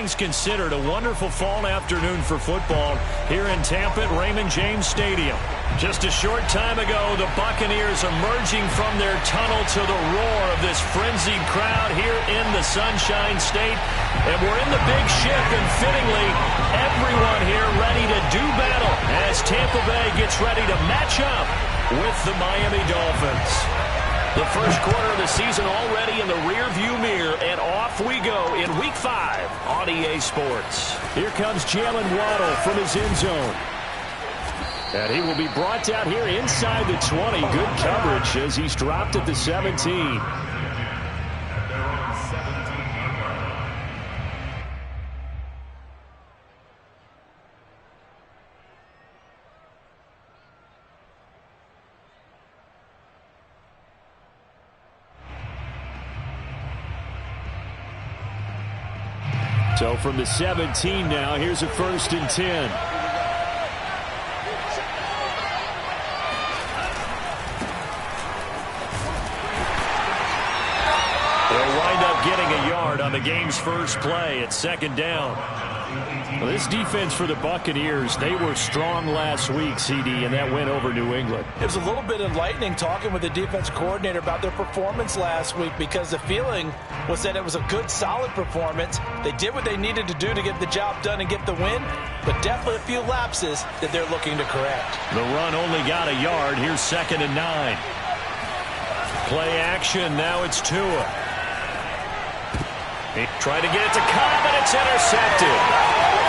things considered, a wonderful fall afternoon for football here in Tampa at Raymond James Stadium. Just a short time ago, the Buccaneers emerging from their tunnel to the roar of this frenzied crowd here in the Sunshine State. And we're in the big ship, and fittingly, everyone here ready to do battle as Tampa Bay gets ready to match up with the Miami Dolphins. The first quarter of the season already in the rearview mirror, and off we go in Week 5 on EA Sports. Here comes Jalen Waddle from his end zone. And he will be brought down here inside the 20. Good coverage as he's dropped at the 17. So from the 17 now, here's a 1st and 10. They'll wind up getting a yard on the game's first play at 2nd down. Well, this defense for the Buccaneers, they were strong last week, CD, and that went over New England. It was a little bit enlightening talking with the defense coordinator about their performance last week, because the feeling was that it was a good, solid performance. They did what they needed to do to get the job done and get the win, but definitely a few lapses that they're looking to correct. The run only got a yard. Here's 2nd and 9. Play action. Now it's Tua. He tried to get it to Cobb, and it's intercepted.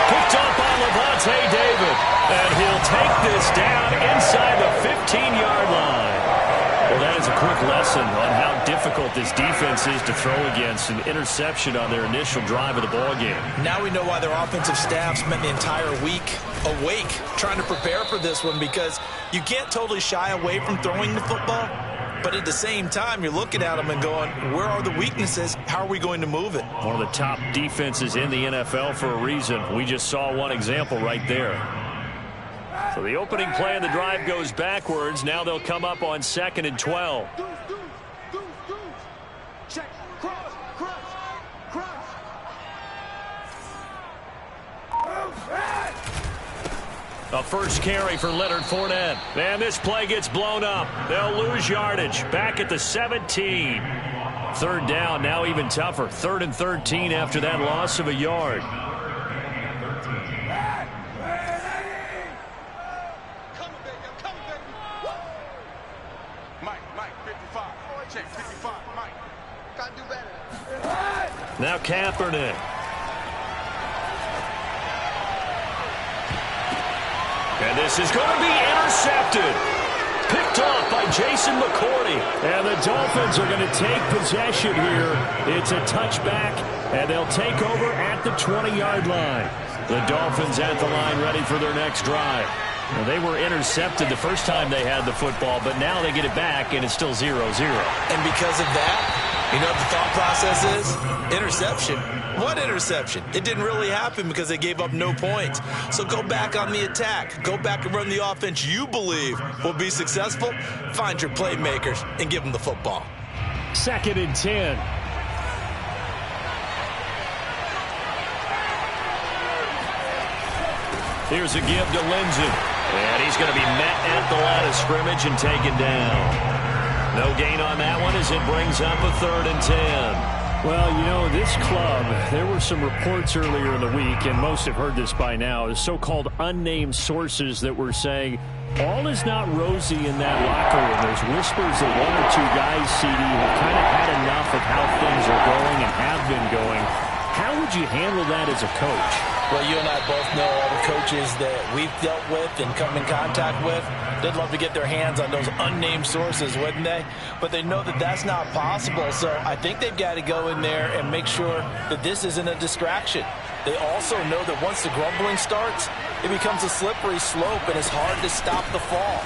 Picked up by Levante David. And he'll take this down inside the 15-yard line. Well, that is a quick lesson on how difficult this defense is to throw against. An interception on their initial drive of the ballgame. Now we know why their offensive staff spent the entire week awake trying to prepare for this one, because you can't totally shy away from throwing the football. But at the same time, you're looking at them and going, where are the weaknesses? How are we going to move it? One of the top defenses in the NFL for a reason. We just saw one example right there. So the opening play of the drive goes backwards. Now they'll come up on 2nd and 12. Check. Cross. A first carry for Leonard Fournette. And this play gets blown up. They'll lose yardage. Back at the 17. 3rd down, now even tougher. 3rd and 13 after that loss of a yard. Now Kaepernick. And this is going to be intercepted. Picked off by Jason McCourty. And the Dolphins are going to take possession here. It's a touchback, and they'll take over at the 20-yard line. The Dolphins at the line ready for their next drive. Well, they were intercepted the first time they had the football, but now they get it back, and it's still 0-0. And because of that, you know what the thought process is? Interception. What interception? It didn't really happen because they gave up no points. So go back on the attack. Go back and run the offense you believe will be successful. Find your playmakers and give them the football. 2nd and 10. Here's a give to Lindsey. And he's going to be met at the line of scrimmage and taken down. No gain on that one as it brings up a 3rd and 10. Well, you know, this club, there were some reports earlier in the week, and most have heard this by now, the so-called unnamed sources that were saying all is not rosy in that locker room. There's whispers that 1 or 2 guys, CD, have kind of had enough of how things are going and have been going. How would you handle that as a coach? Well, you and I both know all the coaches that we've dealt with and come in contact with. They'd love to get their hands on those unnamed sources, wouldn't they? But they know that that's not possible. So I think they've got to go in there and make sure that this isn't a distraction. They also know that once the grumbling starts, it becomes a slippery slope and it's hard to stop the fall.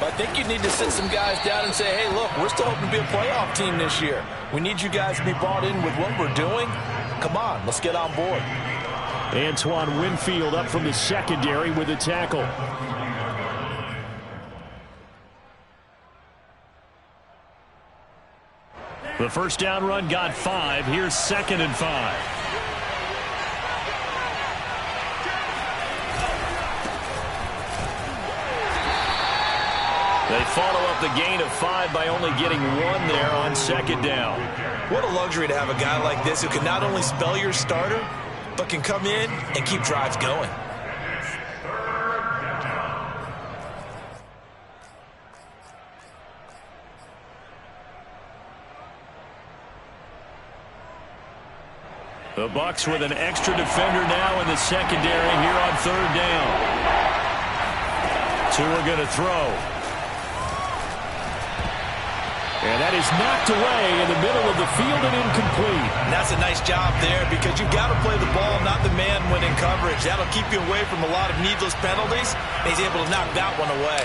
But I think you need to sit some guys down and say, hey, look, we're still hoping to be a playoff team this year. We need you guys to be bought in with what we're doing. Come on, let's get on board. Antoine Winfield up from the secondary with a tackle. The first down run got 5. Here's 2nd and 5. follow up the gain of 5 by only getting 1 there on second down. What a luxury to have a guy like this who can not only spell your starter, but can come in and keep drives going. The Bucs with an extra defender now in the secondary here on third down. Tua going to throw. And that is knocked away in the middle of the field and incomplete. And that's a nice job there because you've got to play the ball, not the man when in coverage. That'll keep you away from a lot of needless penalties. And he's able to knock that one away.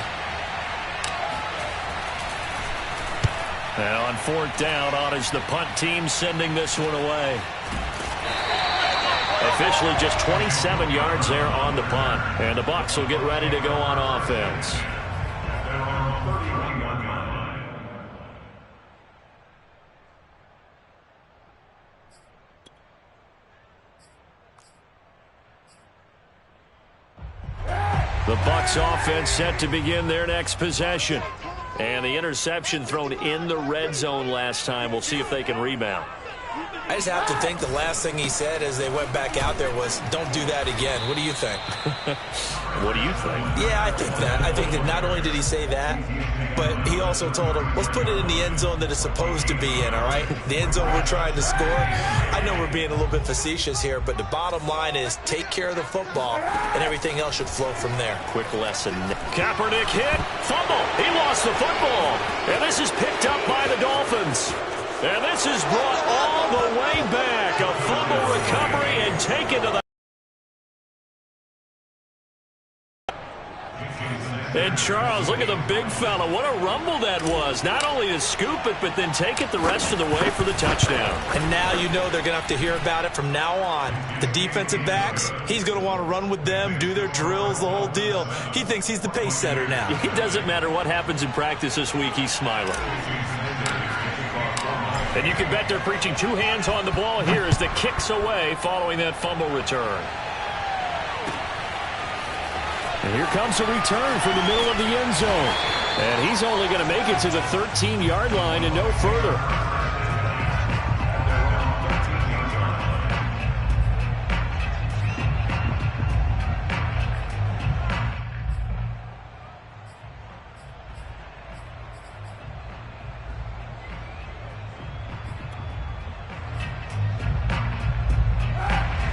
And on fourth down, on is the punt team sending this one away. Officially just 27 yards there on the punt. And the Bucs will get ready to go on offense. The Bucs offense set to begin their next possession. And the interception thrown in the red zone last time. We'll see if they can rebound. I just have to think the last thing he said as they went back out there was, don't do that again. What do you think? What do you think? Yeah, I think that. I think that not only did he say that, but he also told him, let's put it in the end zone that it's supposed to be in, all right? The end zone we're trying to score. I know we're being a little bit facetious here, but the bottom line is take care of the football, and everything else should flow from there. Quick lesson. Kaepernick hit. Fumble. He lost the football. And this is picked up by the Dolphins. And this is brought all the way back. A fumble recovery and taken to the... And Charles, look at the big fella. What a rumble that was. Not only to scoop it, but then take it the rest of the way for the touchdown. And now you know they're going to have to hear about it from now on. The defensive backs, he's going to want to run with them, do their drills, the whole deal. He thinks he's the pace setter now. It doesn't matter what happens in practice this week. He's smiling. And you can bet they're preaching 2 hands on the ball here as the kick's away following that fumble return. And here comes a return from the middle of the end zone. And he's only going to make it to the 13-yard line and no further.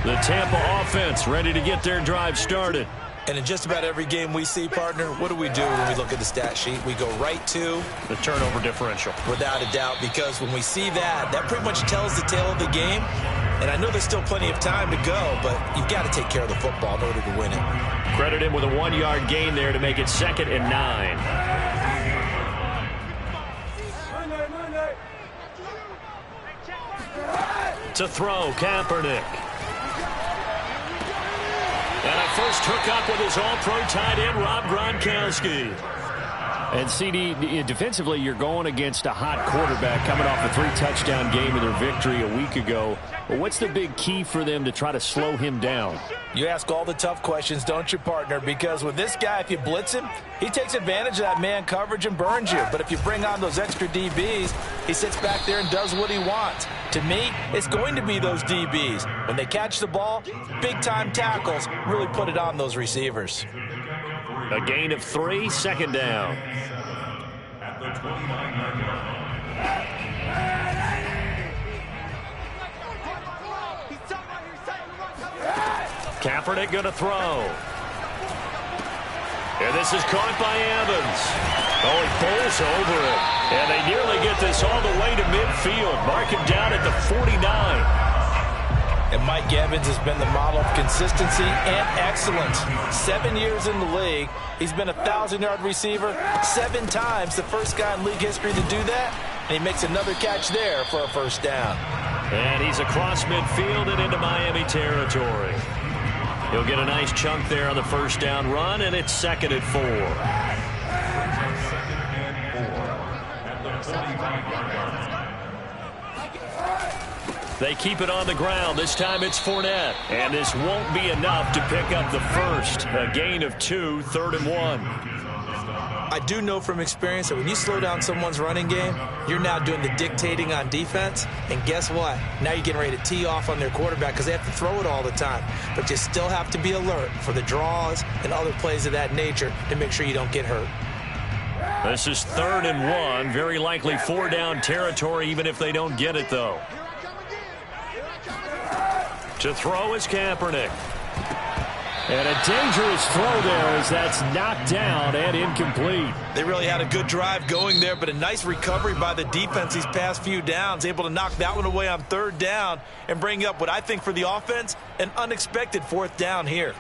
The Tampa offense ready to get their drive started. And in just about every game we see, partner, what do we do when we look at the stat sheet? We go right to the turnover differential. Without a doubt, because when we see that, that pretty much tells the tale of the game. And I know there's still plenty of time to go, but you've got to take care of the football in order to win it. Credit him with a 1-yard gain there to make it 2nd and 9. To throw, Kaepernick. And a first hookup with his all-pro tight end, Rob Gronkowski. And CD, defensively, you're going against a hot quarterback coming off a 3-touchdown game in their victory a week ago. But what's the big key for them to try to slow him down? You ask all the tough questions, don't you, partner? Because with this guy, if you blitz him, he takes advantage of that man coverage and burns you. But if you bring on those extra DBs, he sits back there and does what he wants. To me, it's going to be those DBs. When they catch the ball, big-time tackles really put it on those receivers. A gain of 3, 2nd down. Kaepernick going to throw. And this is caught by Evans. Oh, he pulls over it. And they nearly get this all the way to midfield. Mark him down at the 49. And Mike Evans has been the model of consistency and excellence. 7 years in the league. He's been a 1,000-yard receiver 7 times, the first guy in league history to do that. And he makes another catch there for a first down. And he's across midfield and into Miami territory. He'll get a nice chunk there on the first down run, and it's 2nd and 4. They keep it on the ground. This time it's Fournette. And this won't be enough to pick up the first. A gain of 2, 3rd and 1. I do know from experience that when you slow down someone's running game, you're now doing the dictating on defense. And guess what? Now you're getting ready to tee off on their quarterback because they have to throw it all the time. But you still have to be alert for the draws and other plays of that nature to make sure you don't get hurt. This is 3rd and 1. Very likely 4-down territory, even if they don't get it, though. To throw is Kaepernick. And a dangerous throw there as that's knocked down and incomplete. They really had a good drive going there, but a nice recovery by the defense these past few downs, able to knock that one away on 3rd down and bring up what I think for the offense, an unexpected 4th down here.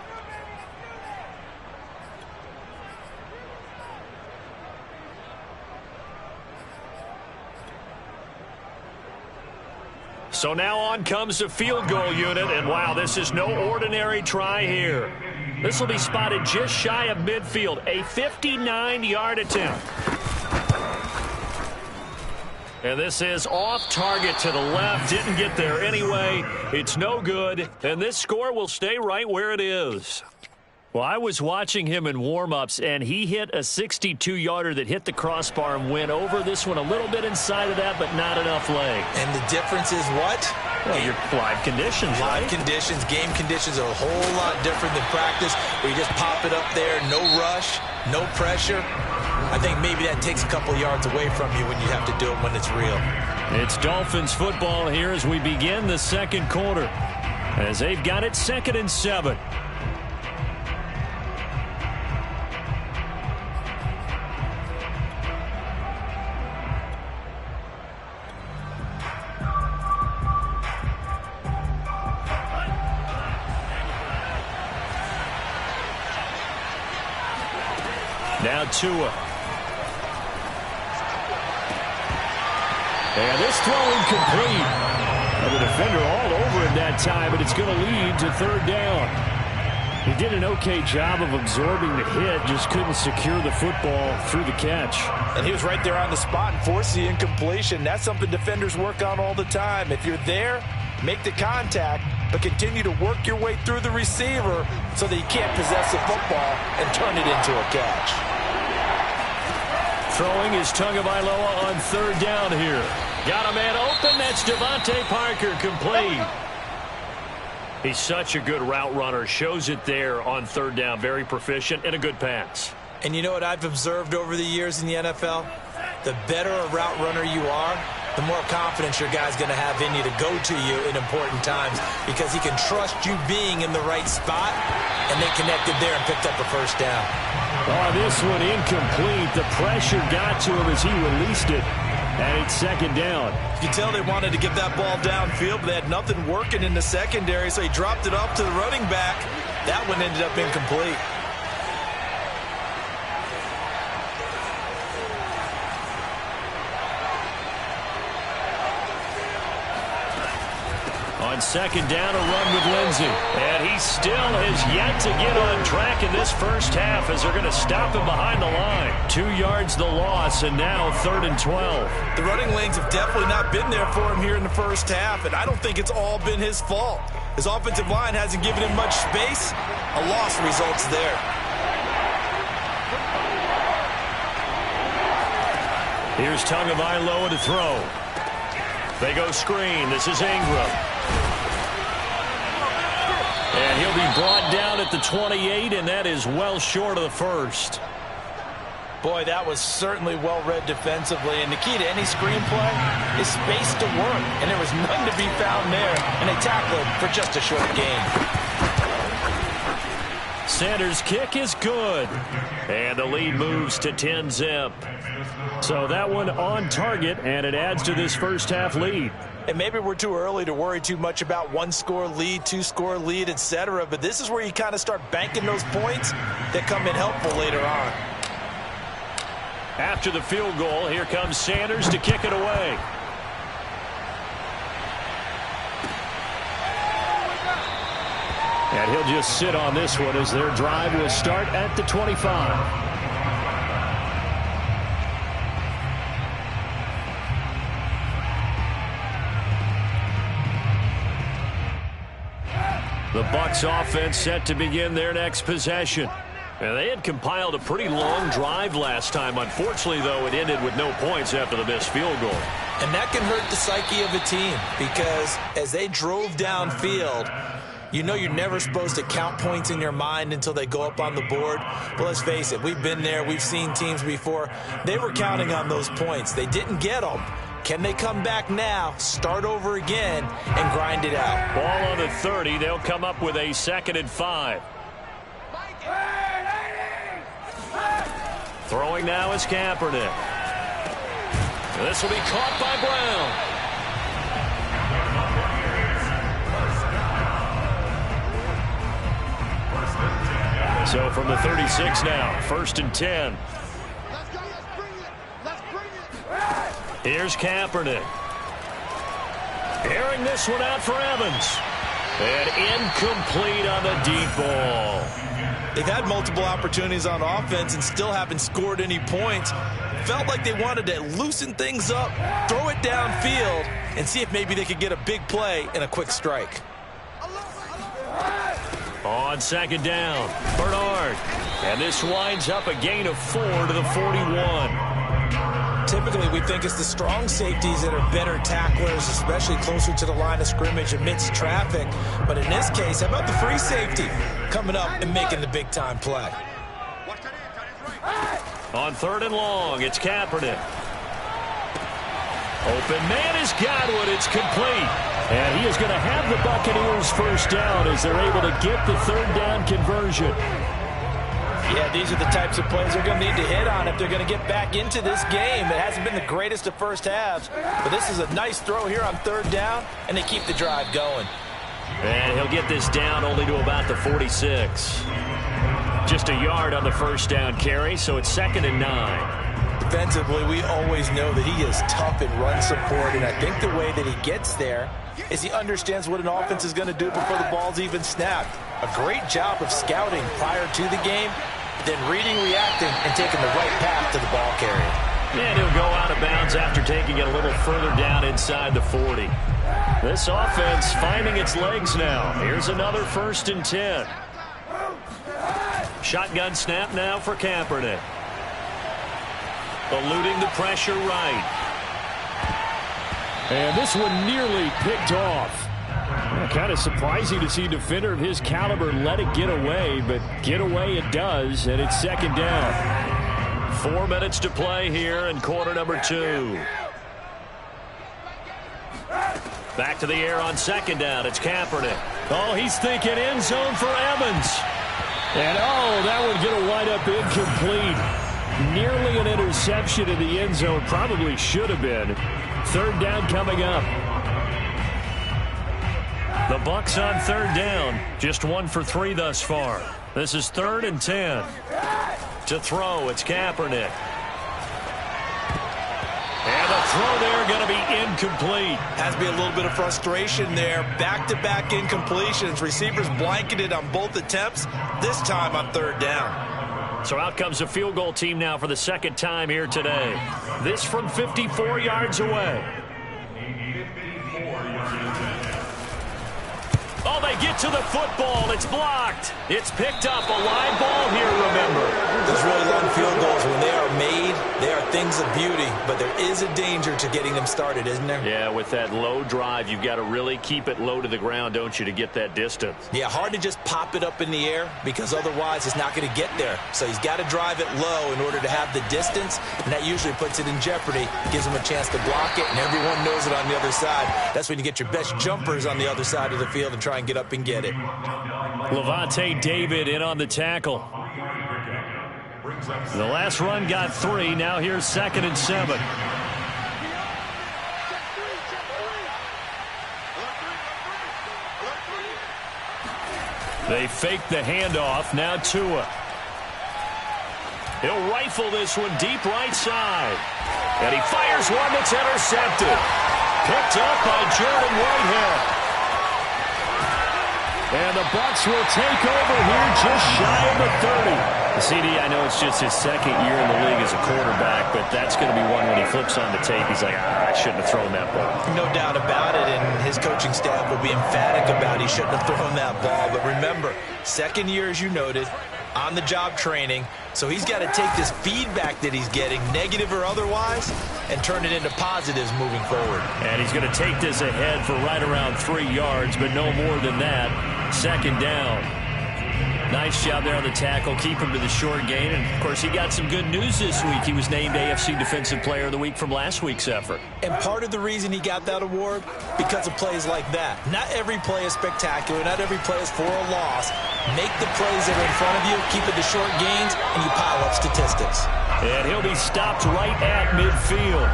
So now on comes the field goal unit, and wow, this is no ordinary try here. This will be spotted just shy of midfield, a 59-yard attempt. And this is off target to the left, didn't get there anyway. It's no good, and this score will stay right where it is. Well, I was watching him in warm-ups, and he hit a 62-yarder that hit the crossbar and went over. This one a little bit inside of that, but not enough leg. And the difference is what? Well, your live conditions, Live right? conditions, game conditions are a whole lot different than practice, where you just pop it up there, no rush, no pressure. I think maybe that takes a couple yards away from you when you have to do it when it's real. It's Dolphins football here as we begin the second quarter, as they've got it 2nd and 7. Now Tua. And this throw incomplete. And the defender all over it that time, and it's going to lead to 3rd down. He did an okay job of absorbing the hit, just couldn't secure the football through the catch. And he was right there on the spot and forced the incompletion. That's something defenders work on all the time. If you're there, make the contact, but continue to work your way through the receiver so that you can't possess the football and turn it into a catch. Throwing is Tagovailoa on 3rd down here. Got a man open. That's Devontae Parker, complete. He's such a good route runner. Shows it there on 3rd down. Very proficient and a good pass. And you know what I've observed over the years in the NFL? The better a route runner you are, the more confidence your guy's going to have in you to go to you in important times because he can trust you being in the right spot, and they connected there and picked up a 1st down. Oh, this one incomplete. The pressure got to him as he released it, and it's 2nd down. You can tell they wanted to get that ball downfield, but they had nothing working in the secondary, so he dropped it off to the running back. That one ended up incomplete. On 2nd down, a run with Lindsey. And he still has yet to get on track in this first half as they're going to stop him behind the line. 2 yards the loss, and now 3rd and 12. The running lanes have definitely not been there for him here in the first half, and I don't think it's all been his fault. His offensive line hasn't given him much space. A loss results there. Here's Tagovailoa to throw. They go screen. This is Ingram. And he'll be brought down at the 28, and that is well short of the 1st. Boy, that was certainly well read defensively, and the key to any screenplay is space to work, and there was none to be found there, and they tackled him for just a short gain. Sanders' kick is good, and the lead moves to 10-zip. So that one on target, and it adds to this first half lead. And maybe we're too early to worry too much about 1-score lead, 2-score lead, etc. But this is where you kind of start banking those points that come in helpful later on. After the field goal, here comes Sanders to kick it away. And he'll just sit on this one as their drive will start at the 25. The Bucs offense set to begin their next possession. And they had compiled a pretty long drive last time. Unfortunately, though, it ended with no points after the missed field goal. And that can hurt the psyche of a team because as they drove downfield, you know you're never supposed to count points in your mind until they go up on the board. But let's face it, we've been there. We've seen teams before. They were counting on those points. They didn't get them. Can they come back now, start over again, and grind it out? Ball on the 30. They'll come up with a 2nd and 5. Throwing now is Kaepernick. This will be caught by Brown. So from the 36 now, 1st and 10. Here's Kaepernick. Airing this one out for Evans. And incomplete on the deep ball. They've had multiple opportunities on offense and still haven't scored any points. Felt like they wanted to loosen things up, throw it downfield, and see if maybe they could get a big play and a quick strike. On 2nd down, Bernard. And this winds up a gain of 4 to the 41. Typically, we think it's the strong safeties that are better tacklers, especially closer to the line of scrimmage amidst traffic. But in this case, how about the free safety coming up and making the big-time play? On 3rd and long, it's Kaepernick. Open man is Godwin. It's complete. And he is going to have the Buccaneers first down as they're able to get the 3rd down conversion. Yeah, these are the types of plays they're going to need to hit on if they're going to get back into this game. It hasn't been the greatest of first halves, but this is a nice throw here on 3rd down, and they keep the drive going. And he'll get this down only to about the 46. Just a yard on the 1st down carry, so it's 2nd and 9. Defensively, we always know that he is tough in run support, and I think the way that he gets there is he understands what an offense is going to do before the ball's even snapped. A great job of scouting prior to the game, then reading, reacting, and taking the right path to the ball carrier. And he'll go out of bounds after taking it a little further down inside the 40. This offense finding its legs now. Here's another 1st and 10. Shotgun snap now for Kaepernick. Eluding the pressure right. And this one nearly picked off. Kind of surprising to see a defender of his caliber let it get away, but get away it does, and it's 2nd down. 4 minutes to play here in quarter number 2. Back to the air on 2nd down. It's Kaepernick. Oh, he's thinking end zone for Evans. And, oh, that would get a wind up incomplete. Nearly an interception in the end zone. Probably should have been. 3rd down coming up. The Bucs on 3rd down. Just 1 for 3 thus far. This is 3rd and 10. To throw, it's Kaepernick. And the throw there going to be incomplete. Has to be a little bit of frustration there. Back-to-back incompletions. Receivers blanketed on both attempts, this time on 3rd down. So out comes the field goal team now for the 2nd time here today. This from 54 yards away. Oh, they get to the football. It's blocked. It's picked up. A live ball here, remember. Those really long field goals, when they are made, they are things of beauty. But there is a danger to getting them started, isn't there? Yeah, with that low drive, you've got to really keep it low to the ground, don't you, to get that distance. Yeah, hard to just pop it up in the air because otherwise it's not going to get there. So he's got to drive it low in order to have the distance, and that usually puts it in jeopardy, gives him a chance to block it, and everyone knows it on the other side. That's when you get your best jumpers on the other side of the field and try and get up and get it. Levante David in on the tackle. The last run got 3. Now here's 2nd and 7. They fake the handoff. Now Tua. He'll rifle this one deep right side. And he fires one that's intercepted. Picked up by Jordan Whitehead. And the Bucs will take over here just shy of the 30. CD, I know it's just his 2nd year in the league as a quarterback, but that's going to be one when he flips on the tape. He's like, I shouldn't have thrown that ball. No doubt about it, and his coaching staff will be emphatic about he shouldn't have thrown that ball. But remember, 2nd year, as you noted, on-the-job training. So he's got to take this feedback that he's getting, negative or otherwise, and turn it into positives moving forward. And he's going to take this ahead for right around 3 yards, but no more than that. Second down. Nice job there on the tackle. Keep him to the short gain. And, of course, he got some good news this week. He was named AFC Defensive Player of the Week from last week's effort. And part of the reason he got that award, because of plays like that. Not every play is spectacular. Not every play is for a loss. Make the plays that are in front of you, keep it to short gains, and you pile up statistics. And he'll be stopped right at midfield.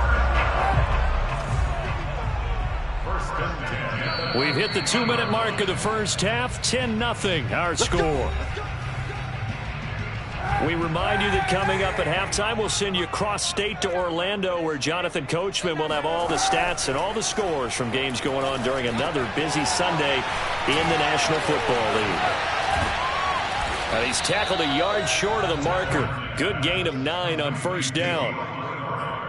We've hit the 2-minute mark of the first half. 10-0 our score. We remind you that coming up at halftime, we'll send you cross-state to Orlando, where Jonathan Coachman will have all the stats and all the scores from games going on during another busy Sunday in the National Football League. And he's tackled a yard short of the marker. Good gain of 9 on first down.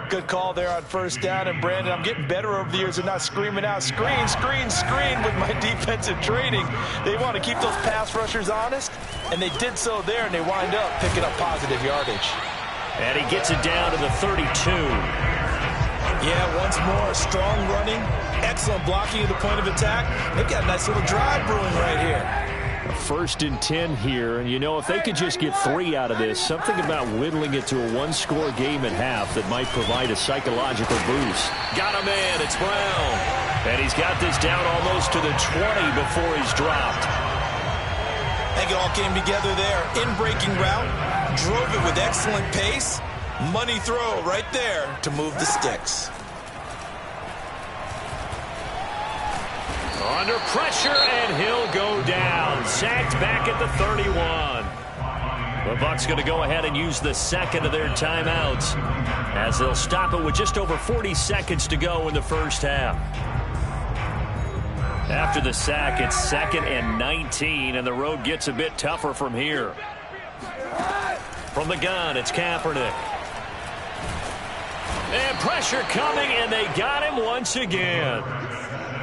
Good call there on first down. And, Brandon, I'm getting better over the years of not screaming out, screen, screen, screen with my defensive training. They want to keep those pass rushers honest, and they did so there, and they wind up picking up positive yardage. And he gets it down to the 32. Yeah, once more, strong running, excellent blocking at the point of attack. They've got a nice little drive brewing right here. First and 10 here, and you know, if they could just get 3 out of this, something about whittling it to a 1-score game at half that might provide a psychological boost. Got a man, it's Brown. And he's got this down almost to the 20 before he's dropped. I think it all came together there. In-breaking route, drove it with excellent pace. Money throw right there to move the sticks. Under pressure, and he'll go down. Sacked back at the 31. The Bucs going to go ahead and use the second of their timeouts, as they'll stop it with just over 40 seconds to go in the first half. After the sack, it's 2nd and 19, and the road gets a bit tougher from here. From the gun, it's Kaepernick. And pressure coming, and they got him once again.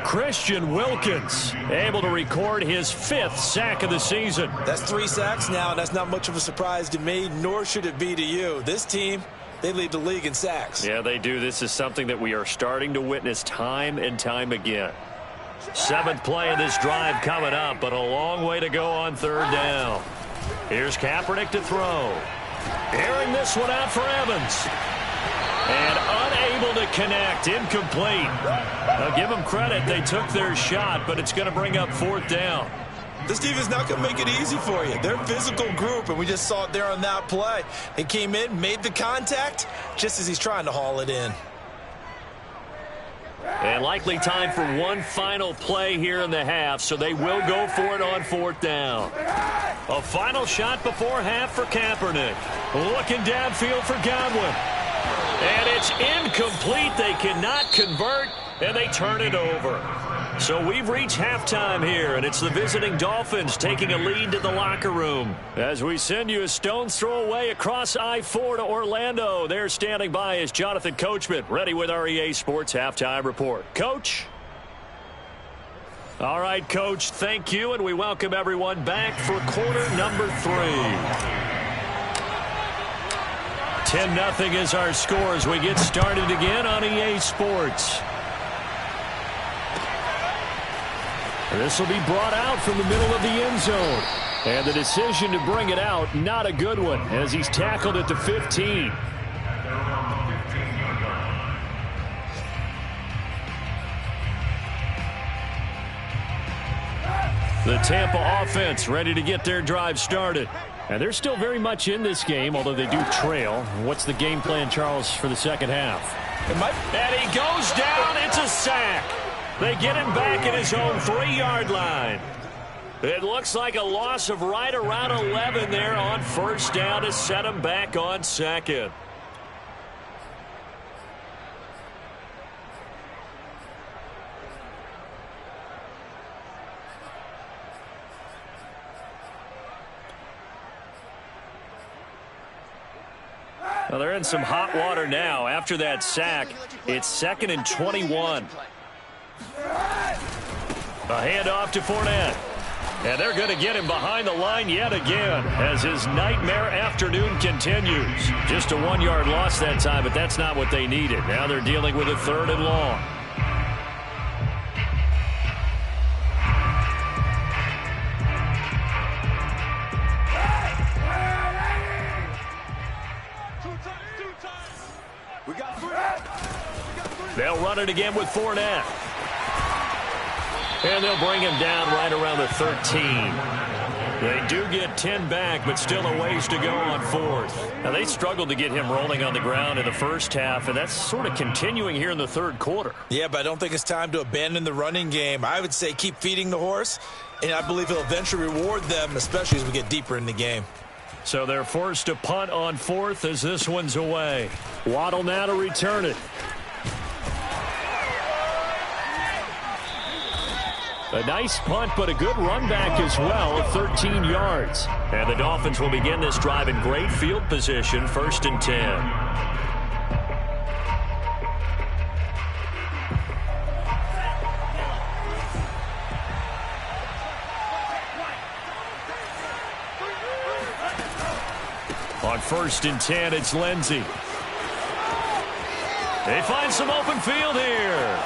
Christian Wilkins able to record his 5th sack of the season. That's 3 sacks now, and that's not much of a surprise to me, nor should it be to you. This team, they lead the league in sacks. Yeah, they do. This is something that we are starting to witness time and time again. 7th play of this drive coming up, but a long way to go on 3rd down. Here's Kaepernick to throw. Airing this one out for Evans. And unable to connect. Incomplete. Now, give them credit. They took their shot, but it's going to bring up 4th down. This team is not going to make it easy for you. They're a physical group, and we just saw it there on that play. They came in, made the contact, just as he's trying to haul it in. And likely time for one final play here in the half, so they will go for it on 4th down. A final shot before half for Kaepernick. Looking downfield for Godwin. And it's incomplete. They cannot convert, and they turn it over. So we've reached halftime here, and it's the visiting Dolphins taking a lead to the locker room. As we send you a stone's throw away across I-4 to Orlando. There standing by is Jonathan Coachman, ready with our EA Sports Halftime Report. Coach? All right, Coach, thank you, and we welcome everyone back for quarter number 3. 10-0 is our score as we get started again on EA Sports. This will be brought out from the middle of the end zone. And the decision to bring it out, not a good one, as he's tackled at the 15. The Tampa offense ready to get their drive started. And they're still very much in this game, although they do trail. What's the game plan, Charles, for the second half? And he goes down. It's a sack. They get him back at his own 3-yard line. It looks like a loss of right around 11 there on first down to set him back on 2nd. Well, they're in some hot water now. After that sack, it's 2nd and 21. A handoff to Fournette. And they're going to get him behind the line yet again as his nightmare afternoon continues. Just a 1-yard loss that time, but that's not what they needed. Now they're dealing with a 3rd and long. They'll run it again with Fournette. And they'll bring him down right around the 13. They do get 10 back, but still a ways to go on 4th. Now, they struggled to get him rolling on the ground in the first half, and that's sort of continuing here in the 3rd quarter. Yeah, but I don't think it's time to abandon the running game. I would say keep feeding the horse, and I believe he'll eventually reward them, especially as we get deeper in the game. So they're forced to punt on 4th as this one's away. Waddle now to return it. A nice punt, but a good run back as well at 13 yards. And the Dolphins will begin this drive in great field position, 1st and 10. On 1st and 10, it's Lindsey. They find some open field here.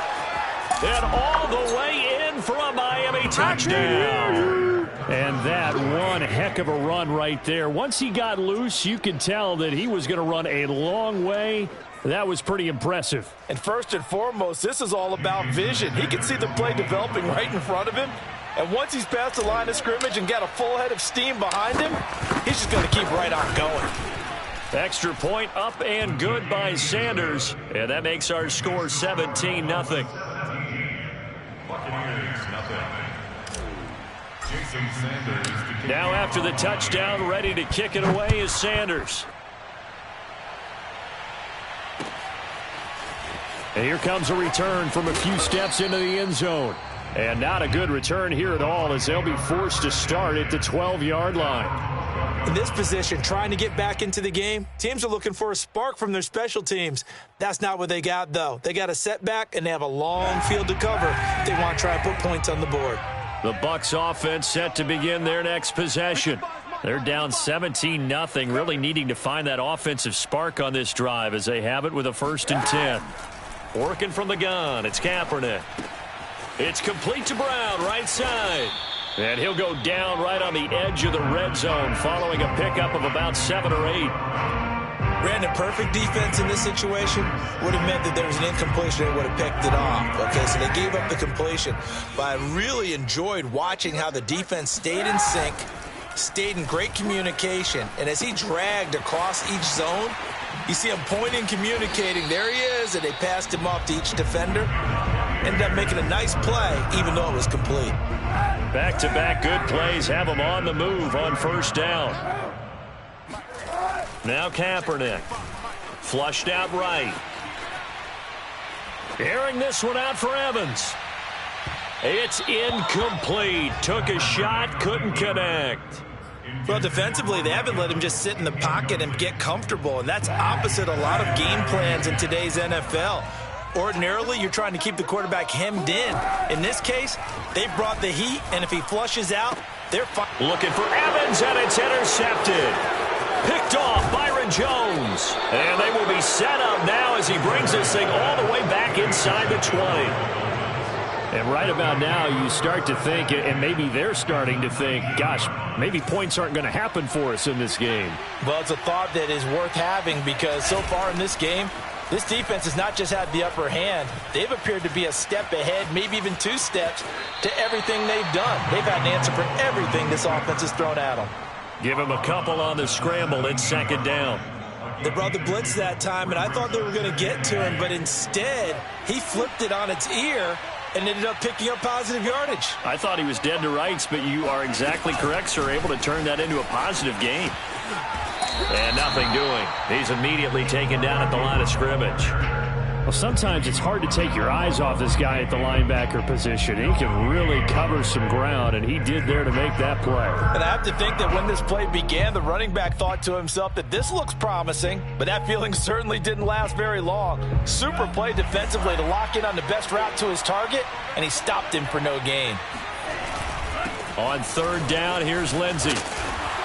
And all the way in for a Miami touchdown. And that one heck of a run right there. Once he got loose, you could tell that he was going to run a long way. That was pretty impressive. And first and foremost, this is all about vision. He can see the play developing right in front of him. And once he's past the line of scrimmage and got a full head of steam behind him, he's just going to keep right on going. Extra point up and good by Sanders. And that makes our score 17-0. Now after the touchdown, ready to kick it away is Sanders. And here comes a return from a few steps into the end zone. And not a good return here at all as they'll be forced to start at the 12-yard line. In this position, trying to get back into the game, teams are looking for a spark from their special teams. That's not what they got, though. They got a setback, and they have a long field to cover if they want to try and put points on the board. The Bucs offense set to begin their next possession. They're down 17-0, really needing to find that offensive spark on this drive as they have it with a 1st and 10. Working from the gun, it's Kaepernick. It's complete to Brown, right side. And he'll go down right on the edge of the red zone following a pickup of about 7 or 8. Brandon, perfect defense in this situation would have meant that there was an incompletion. They would have picked it off. Okay, so they gave up the completion. But I really enjoyed watching how the defense stayed in sync, stayed in great communication. And as he dragged across each zone, you see him pointing, communicating. There he is, and they passed him off to each defender. Ended up making a nice play, even though it was complete. Back-to-back good plays have them on the move on 1st down. Now Kaepernick. Flushed out right. Airing this one out for Evans. It's incomplete. Took a shot, couldn't connect. Well, defensively, they haven't let him just sit in the pocket and get comfortable, and that's opposite a lot of game plans in today's NFL. Ordinarily, you're trying to keep the quarterback hemmed in. In this case, they brought the heat, and if he flushes out, they're fine. Looking for Evans, and it's intercepted. Picked off Byron Jones. And they will be set up now as he brings this thing all the way back inside the 20. And right about now, you start to think, and maybe they're starting to think, gosh, maybe points aren't going to happen for us in this game. Well, it's a thought that is worth having because so far in this game, this defense has not just had the upper hand. They've appeared to be a step ahead, maybe even 2 steps, to everything they've done. They've had an answer for everything this offense has thrown at them. Give him a couple on the scramble. It's 2nd down. They brought the blitz that time, and I thought they were going to get to him, but instead, he flipped it on its ear and ended up picking up positive yardage. I thought he was dead to rights, but you are exactly correct, sir. Able to turn that into a positive gain. And nothing doing. He's immediately taken down at the line of scrimmage. Well, sometimes it's hard to take your eyes off this guy at the linebacker position. He can really cover some ground, and he did there to make that play. And I have to think that when this play began, the running back thought to himself that this looks promising, but that feeling certainly didn't last very long. Super play defensively to lock in on the best route to his target, and he stopped him for no gain. On third down, here's Lindsey.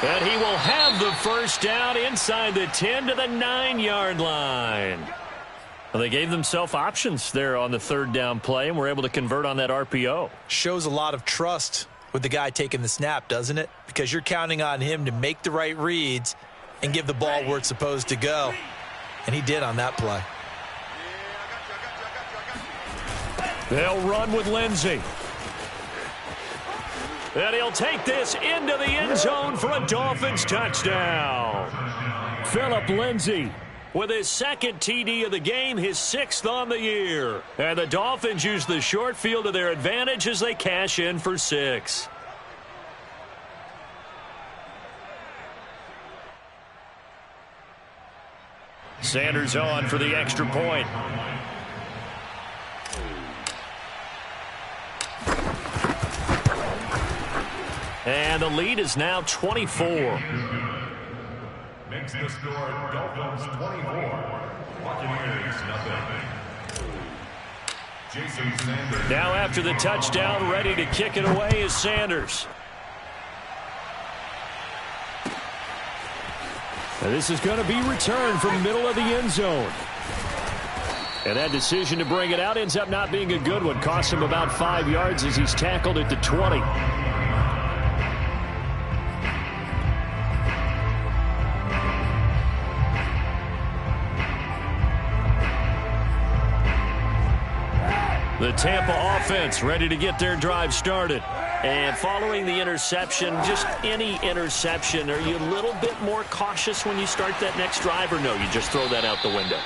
And he will have the first down inside the 10 to the 9-yard line. Well, they gave themselves options there on the third down play and were able to convert on that RPO. Shows a lot of trust with the guy taking the snap, doesn't it? Because you're counting on him to make the right reads and give the ball where it's supposed to go. And he did on that play. They'll run with Lindsey. And he'll take this into the end zone for a Dolphins touchdown. Phillip Lindsay with his second TD of the game, his 6th on the year. And the Dolphins use the short field to their advantage as they cash in for 6. Sanders on for the extra point. And the lead is now 24. Makes the score Dolphins 24. Buccaneers nothing. Jason Sanders. Now after the touchdown, ready to kick it away is Sanders. And this is going to be returned from middle of the end zone. And that decision to bring it out ends up not being a good one. Costs him about 5 yards as he's tackled at the 20. The Tampa offense ready to get their drive started. And following the interception, just any interception, are you a little bit more cautious when you start that next drive, or no, you just throw that out the window?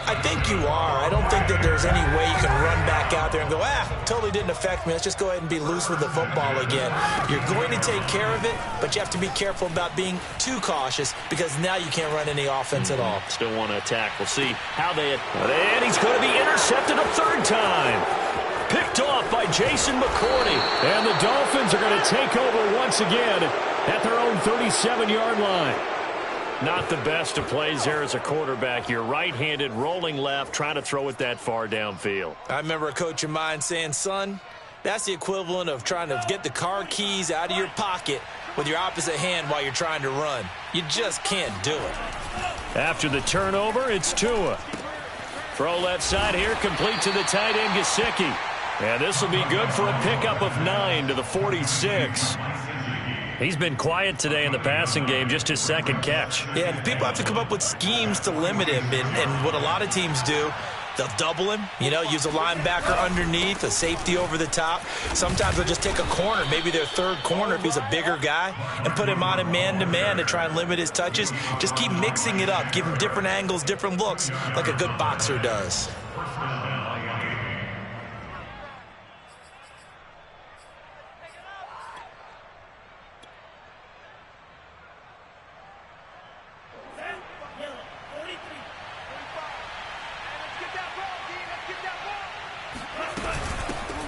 I think you are. I don't think that there's any way you can run back out there and go, totally didn't affect me. Let's just go ahead and be loose with the football again. You're going to take care of it, but you have to be careful about being too cautious because now you can't run any offense at all. Still want to attack. We'll see how they... And he's going to be intercepted a third time. Picked off by Jason McCourty. And the Dolphins are going to take over once again at their own 37-yard line. Not the best of plays there as a quarterback. You're right-handed, rolling left, trying to throw it that far downfield. I remember a coach of mine saying, son, that's the equivalent of trying to get the car keys out of your pocket with your opposite hand while you're trying to run. You just can't do it. After the turnover, it's Tua. Throw left side here, complete to the tight end, Gesicki. And this will be good for a pickup of 9 to the 46. He's been quiet today in the passing game, just his second catch. Yeah, and people have to come up with schemes to limit him. And what a lot of teams do, they'll double him, use a linebacker underneath, a safety over the top. Sometimes they'll just take a corner, maybe their third corner if he's a bigger guy, and put him on him man-to-man to try and limit his touches. Just keep mixing it up, give him different angles, different looks, like a good boxer does.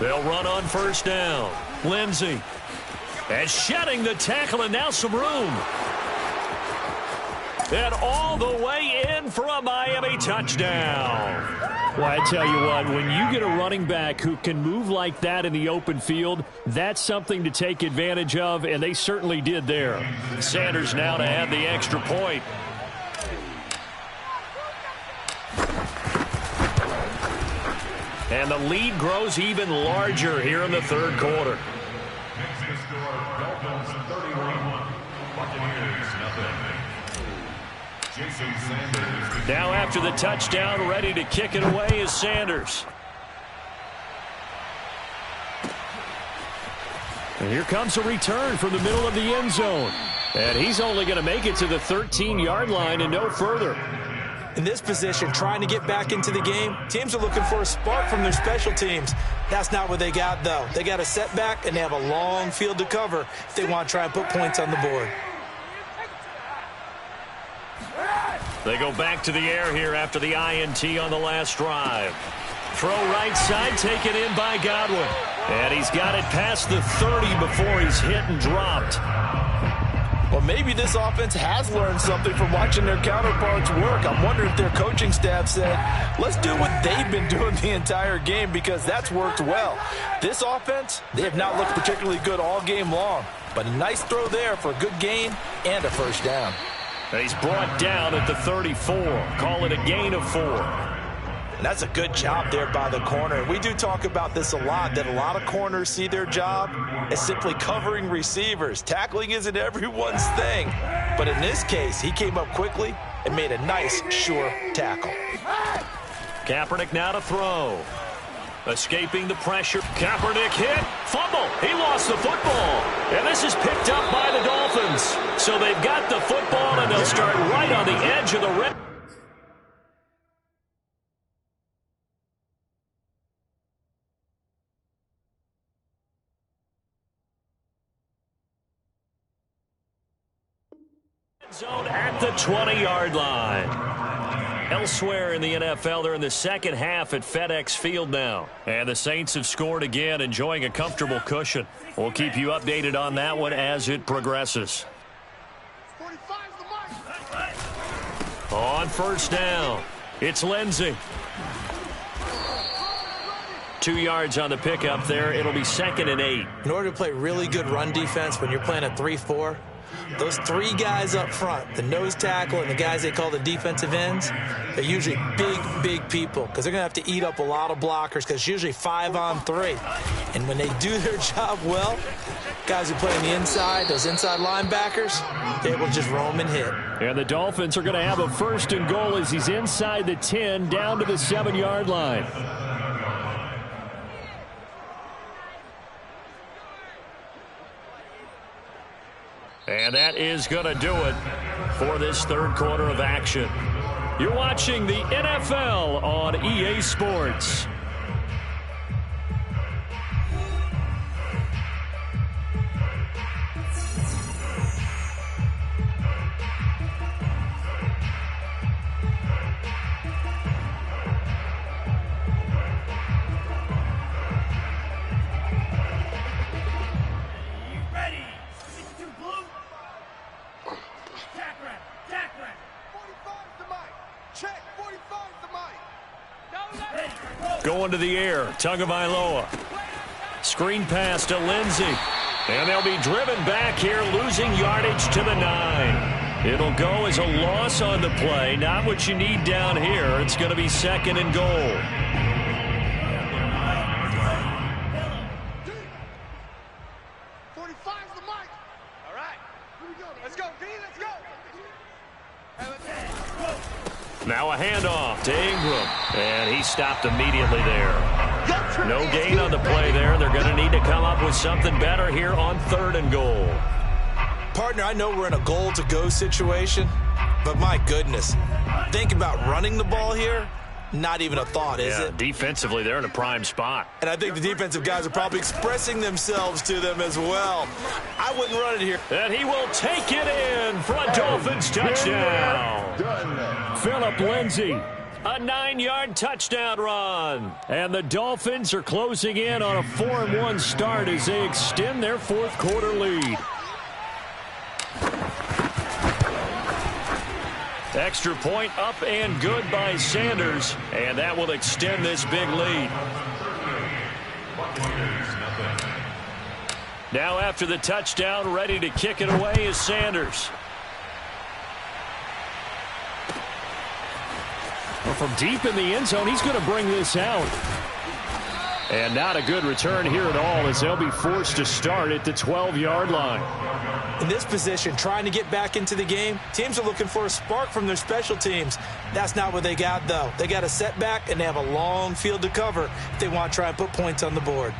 They'll run on first down. Lindsey. And shedding the tackle, and now some room. And all the way in for a Miami touchdown. Well, I tell you what, when you get a running back who can move like that in the open field, that's something to take advantage of, and they certainly did there. Sanders now to add the extra point. And the lead grows even larger here in the third quarter. Makes the score Dolphins 31. Buccaneers nothing. Jason Sanders. Now after the touchdown, ready to kick it away is Sanders. And here comes a return from the middle of the end zone. And he's only going to make it to the 13-yard line and no further. In this position, trying to get back into the game, teams are looking for a spark from their special teams. That's not what they got, though. They got a setback, and they have a long field to cover if they want to try and put points on the board. They go back to the air here after the INT on the last drive. Throw right side, taken in by Godwin. And he's got it past the 30 before he's hit and dropped. Well, maybe this offense has learned something from watching their counterparts work. I'm wondering if their coaching staff said, let's do what they've been doing the entire game, because that's worked well. This offense, they have not looked particularly good all game long, but a nice throw there for a good gain and a first down. He's brought down at the 34. Call it a gain of 4. And that's a good job there by the corner. We do talk about this a lot, that a lot of corners see their job as simply covering receivers. Tackling isn't everyone's thing. But in this case, he came up quickly and made a nice, sure tackle. Kaepernick now to throw. Escaping the pressure. Kaepernick hit. Fumble. He lost the football. And this is picked up by the Dolphins. So they've got the football, and they'll start right on the edge of the red. Zone at the 20-yard line. Elsewhere in the NFL, they're in the second half at FedEx Field now. And the Saints have scored again, enjoying a comfortable cushion. We'll keep you updated on that one as it progresses. On first down, it's Lindsey. 2 yards on the pickup there. It'll be 2nd and 8. In order to play really good run defense when you're playing a 3-4, those 3 guys up front, the nose tackle and the guys they call the defensive ends, they're usually big people, because they're going to have to eat up a lot of blockers, because it's usually 5-on-3. And when they do their job well, guys who play on the inside, those inside linebackers, they will just roam and hit. And the Dolphins are going to have a 1st and goal as he's inside the 10, down to the 7-yard line. And that is going to do it for this third quarter of action. You're watching the NFL on EA Sports. Going to the air, Tagovailoa. Screen pass to Lindsey. And they'll be driven back here, losing yardage to the 9. It'll go as a loss on the play. Not what you need down here. It's going to be 2nd and goal. Now a handoff to Ingram, and he stopped immediately there. No gain on the play there. They're going to need to come up with something better here on 3rd and goal. Partner, I know we're in a goal-to-go situation, but my goodness, think about running the ball here. Not even a thought, is it? Defensively, they're in a prime spot. And I think the defensive guys are probably expressing themselves to them as well. I wouldn't run it here. And he will take it in for a Dolphins touchdown. Phillip Lindsey. A 9-yard touchdown run. And the Dolphins are closing in on a 4-1 start as they extend their 4th quarter lead. Extra point up and good by Sanders, and that will extend this big lead. Now after the touchdown, ready to kick it away is Sanders. Well, from deep in the end zone, he's going to bring this out. And not a good return here at all, as they'll be forced to start at the 12-yard line. In this position, trying to get back into the game, teams are looking for a spark from their special teams. That's not what they got, though. They got a setback, and they have a long field to cover if they want to try and put points on the board.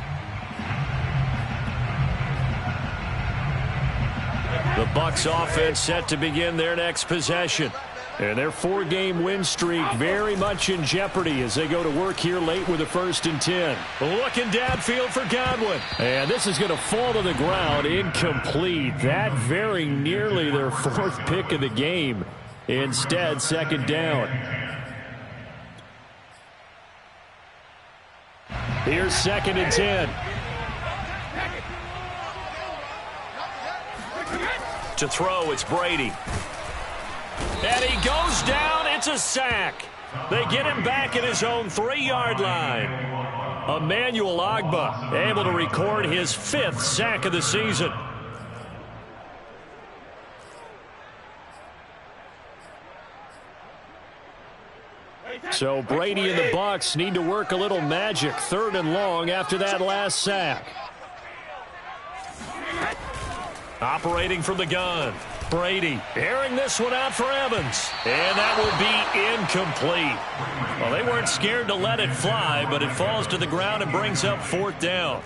The Bucs offense set to begin their next possession. And their 4-game win streak very much in jeopardy as they go to work here late with a 1st and 10. Looking downfield for Godwin. And this is going to fall to the ground, incomplete. That very nearly their 4th pick of the game. Instead, 2nd down. Here's 2nd and 10. To throw, it's Brady. And he goes down. It's a sack. They get him back at his own 3-yard line. Emmanuel Ogbah able to record his 5th sack of the season. So Brady and the Bucs need to work a little magic. 3rd and long after that last sack. Operating from the gun. Brady airing this one out for Evans. And that will be incomplete. Well, they weren't scared to let it fly, but it falls to the ground and brings up 4th down.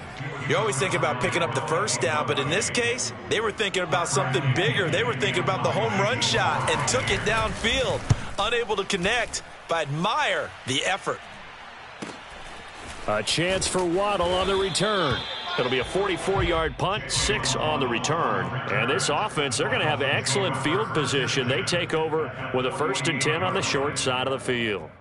You always think about picking up the 1st down, but in this case, they were thinking about something bigger. They were thinking about the home run shot and took it downfield. Unable to connect, but I admire the effort. A chance for Waddle on the return. It'll be a 44-yard punt, 6 on the return. And this offense, they're going to have excellent field position. They take over with a 1st and 10 on the short side of the field.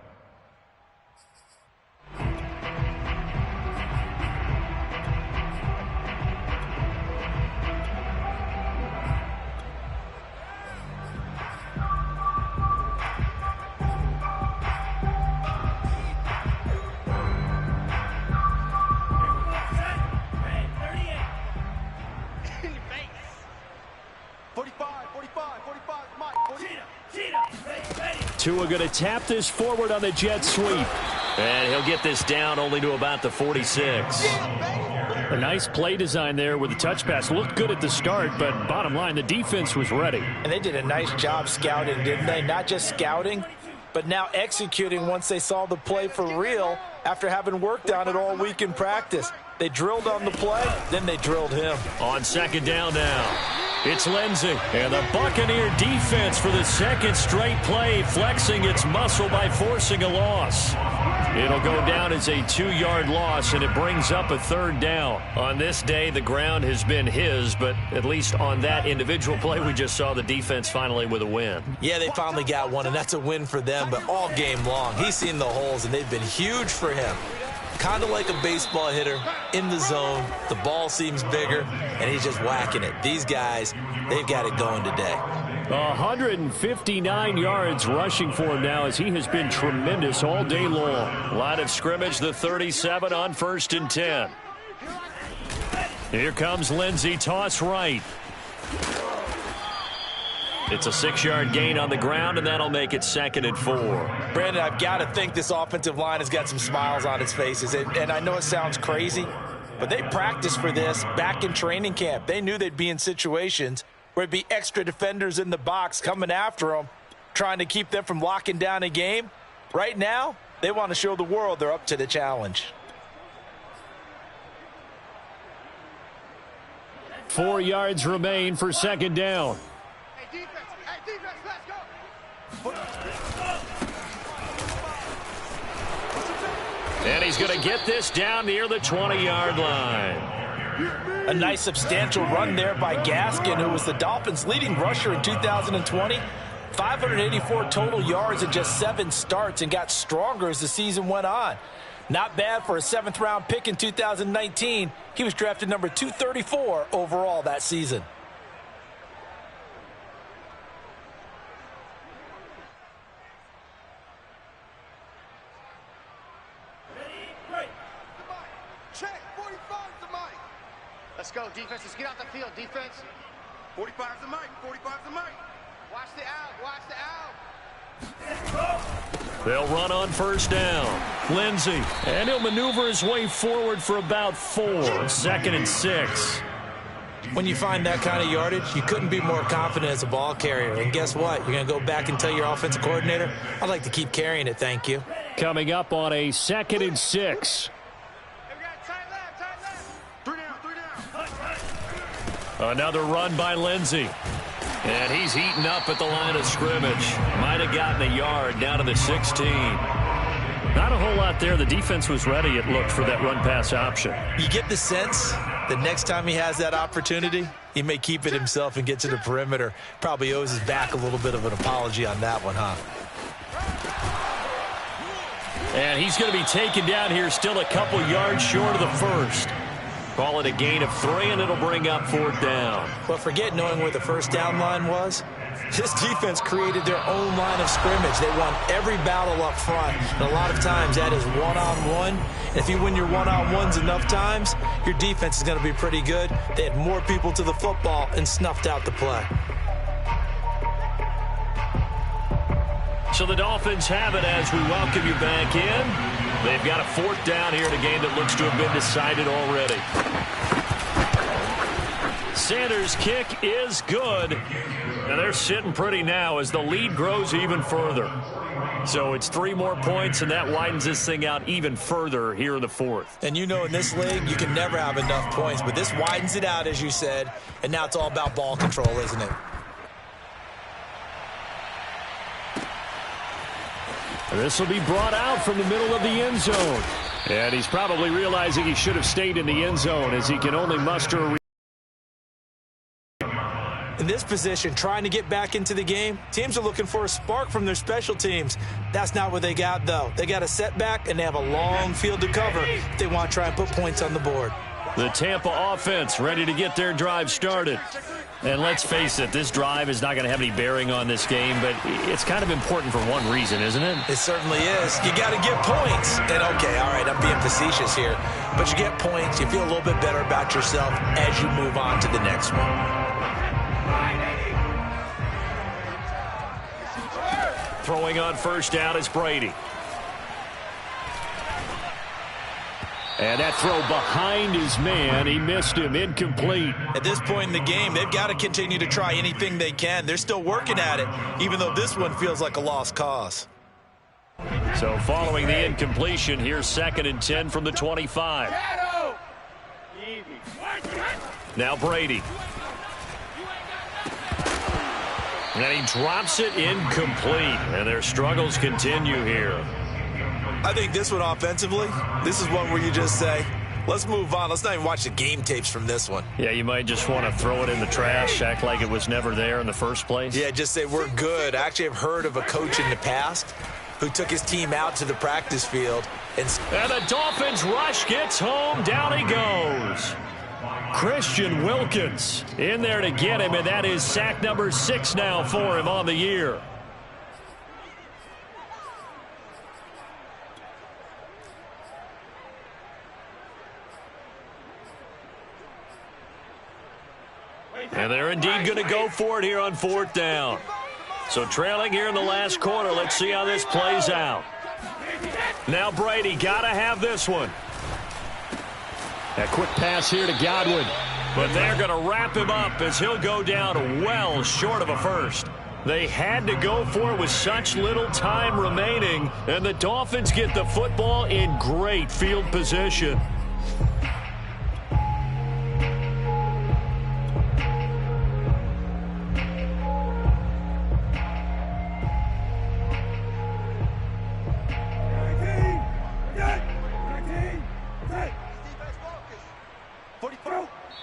Tua going to tap this forward on the jet sweep. And he'll get this down only to about the 46. A nice play design there with the touch pass. Looked good at the start, but bottom line, the defense was ready. And they did a nice job scouting, didn't they? Not just scouting, but now executing once they saw the play for real after having worked on it all week in practice. They drilled on the play, then they drilled him. On 2nd down now. It's Lindsey. And the Buccaneer defense for the 2nd straight play, flexing its muscle by forcing a loss. It'll go down as a 2-yard loss, and it brings up a 3rd down. On this day, the ground has been his, but at least on that individual play, we just saw the defense finally with a win. Yeah, they finally got one, and that's a win for them, but all game long, he's seen the holes, and they've been huge for him. Kind of like a baseball hitter in the zone. The ball seems bigger, and he's just whacking it. These guys, they've got it going today. 159 yards rushing for him now as he has been tremendous all day long. Line of scrimmage, the 37 on 1st and 10. Here comes Lindsey, toss right. It's a 6-yard gain on the ground, and that'll make it 2nd and 4. Brandon, I've got to think this offensive line has got some smiles on its faces. And I know it sounds crazy, but they practiced for this back in training camp. They knew they'd be in situations where it'd be extra defenders in the box coming after them, trying to keep them from locking down a game. Right now, they want to show the world they're up to the challenge. 4 yards remain for 2nd down. And he's going to get this down near the 20-yard line. A nice substantial run there by Gaskin, who was the Dolphins' leading rusher in 2020. 584 total yards in just 7 starts, and got stronger as the season went on. Not bad for a 7th-round pick in 2019. He was drafted number 234 overall that season. Check, 45 is the mic. Let's go, defense. Let's get out the field, defense. 45 is the mic, 45 is the mic. Watch the out, watch the out. They'll run on 1st down. Lindsey, and he'll maneuver his way forward for about 4. 2nd and 6. When you find that kind of yardage, you couldn't be more confident as a ball carrier. And guess what? You're going to go back and tell your offensive coordinator, I'd like to keep carrying it, thank you. Coming up on a 2nd and 6. Another run by Lindsey. And he's heating up at the line of scrimmage. Might have gotten a yard down to the 16. Not a whole lot there. The defense was ready, it looked, for that run-pass option. You get the sense that next time he has that opportunity, he may keep it himself and get to the perimeter. Probably owes his back a little bit of an apology on that one, huh? And he's going to be taken down here still a couple yards short of the 1st. Call it a gain of 3, and it'll bring up 4th down. Well, forget knowing where the first down line was. This defense created their own line of scrimmage. They won every battle up front, and a lot of times that is one-on-one. And if you win your one-on-ones enough times, your defense is going to be pretty good. They had more people to the football and snuffed out the play. So the Dolphins have it as we welcome you back in. They've got a 4th down here in a game that looks to have been decided already. Sanders' kick is good. Now they're sitting pretty now as the lead grows even further. So it's 3 more points, and that widens this thing out even further here in the 4th. And you know in this league, you can never have enough points, but this widens it out, as you said, and now it's all about ball control, isn't it? This will be brought out from the middle of the end zone. And he's probably realizing he should have stayed in the end zone as he can only muster a... In this position, trying to get back into the game, teams are looking for a spark from their special teams. That's not what they got, though. They got a setback, and they have a long field to cover if they want to try and put points on the board. The Tampa offense ready to get their drive started. And let's face it, this drive is not going to have any bearing on this game, but it's kind of important for one reason, isn't it? It certainly is. You got to get points. And, okay, all right, I'm being facetious here. But you get points, you feel a little bit better about yourself as you move on to the next one. Throwing on 1st down is Brady. And that throw behind his man, he missed him, incomplete. At this point in the game, they've got to continue to try anything they can. They're still working at it, even though this one feels like a lost cause. So following the incompletion, here's 2nd and 10 from the 25. Now Brady. And he drops it incomplete, and their struggles continue here. I think this one offensively, this is one where you just say, let's move on. Let's not even watch the game tapes from this one. Yeah, you might just want to throw it in the trash, act like it was never there in the first place. Yeah, just say we're good. I actually have heard of a coach in the past who took his team out to the practice field. And the Dolphins rush gets home. Down he goes. Christian Wilkins in there to get him, and that is sack number 6 now for him on the year. And they're indeed going to go for it here on 4th down. So trailing here in the last quarter. Let's see how this plays out. Now Brady got to have this one. A quick pass here to Godwin. But they're going to wrap him up as he'll go down well short of a first. They had to go for it with such little time remaining. And the Dolphins get the football in great field position.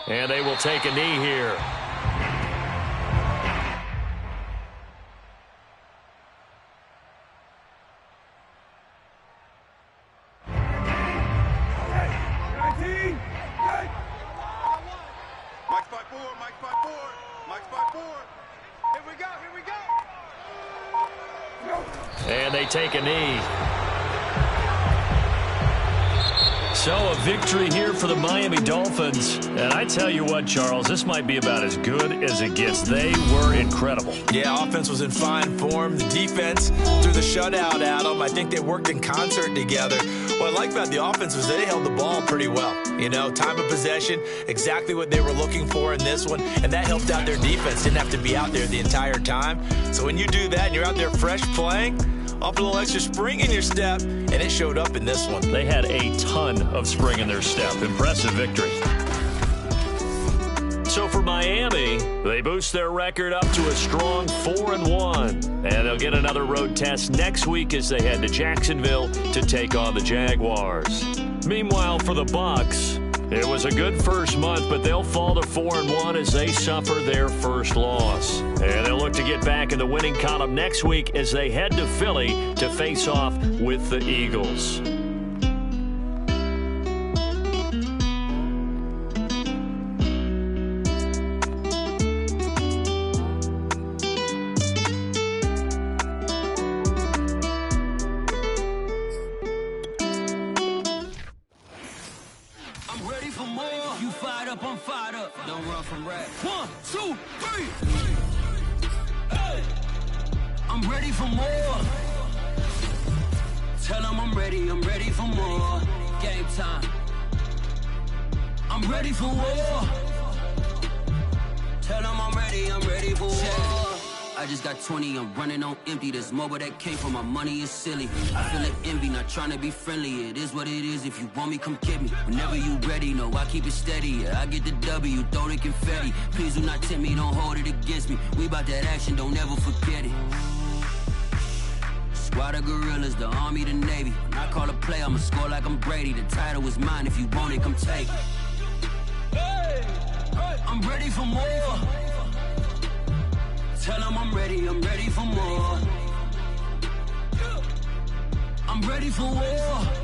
And they will take a knee here. Mike's by 4, Mike's by 4, Mike's by 4. Here we go, here we go. And they take a knee. So a victory here for the Miami Dolphins. And I tell you what, Charles, this might be about as good as it gets. They were incredible. Yeah, offense was in fine form. The defense threw the shutout at them. I think they worked in concert together. What I like about the offense was they held the ball pretty well. You know, time of possession, exactly what they were looking for in this one. And that helped out their defense. Didn't have to be out there the entire time. So when you do that and you're out there fresh playing, off a little extra spring in your step, and it showed up in this one. They had a ton of spring in their step. Impressive victory. So for Miami, they boost their record up to a strong 4-1. And they'll get another road test next week as they head to Jacksonville to take on the Jaguars. Meanwhile, for the Bucs, it was a good first month, but they'll fall to 4-1 as they suffer their first loss. And they'll look to get back in the winning column next week as they head to Philly to face off with the Eagles. ready for more. Tell them I'm ready for more. Game time. I'm ready for war. Tell them I'm ready for war. I just got 20, I'm running on empty. This mobile that came from my money is silly. I feel like envy, not trying to be friendly. It is what it is, if you want me, come get me. Whenever you ready, no, I keep it steady. Yeah, I get the W, throw the confetti. Please do not tempt me, don't hold it against me. We bout that action, don't ever forget it. Squad of gorillas, the army, the navy. When I call a play, I'ma score like I'm Brady. The title is mine, if you want it, come take it. I'm ready for more. Tell them I'm ready for more. I'm ready for war.